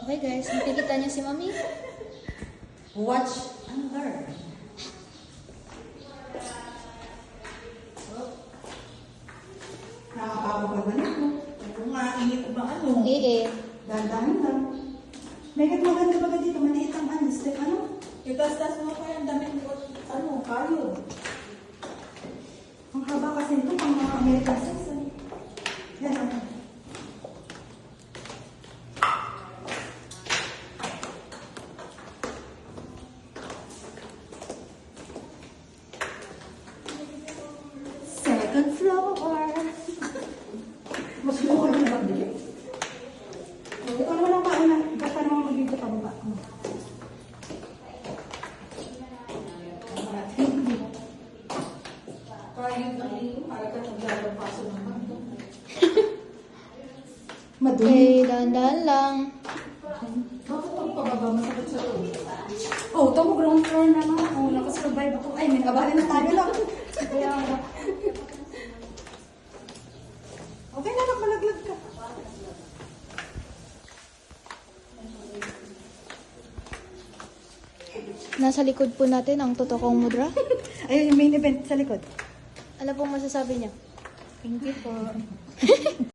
Okay guys, nakikita niyo si Mami? Watch and learn. Nakakabago ka ba nito? Ito nga, init ba ano? Eh. Dandahan lang. May maganda ba dito? Maliit ang ano, step ano? Itas-tas mo pa yung damit mo, ano, kayo. Ang haba kasi ito, pang mga American size. Yan ako. Second floor. Mas loko na ba dito? Ikaw naman ang mauna. Ikaw pa naman mag-dito pa baba. Kayo na rin, para ka naglalampaso naman. Madumi. Okay, dahan-dahan lang. Bakit ang pababa masakit sa loob? Oh, ito mo ground floor na naman. Oh, nakasurvive ako. Ay, may nakabahan na tayo lang. Kaya ako. Okay na, malaglag ka. Nasa likod po natin ang totokong mudra. Ayun, yung main event sa likod. Ano pong masasabi niya? Thank you po.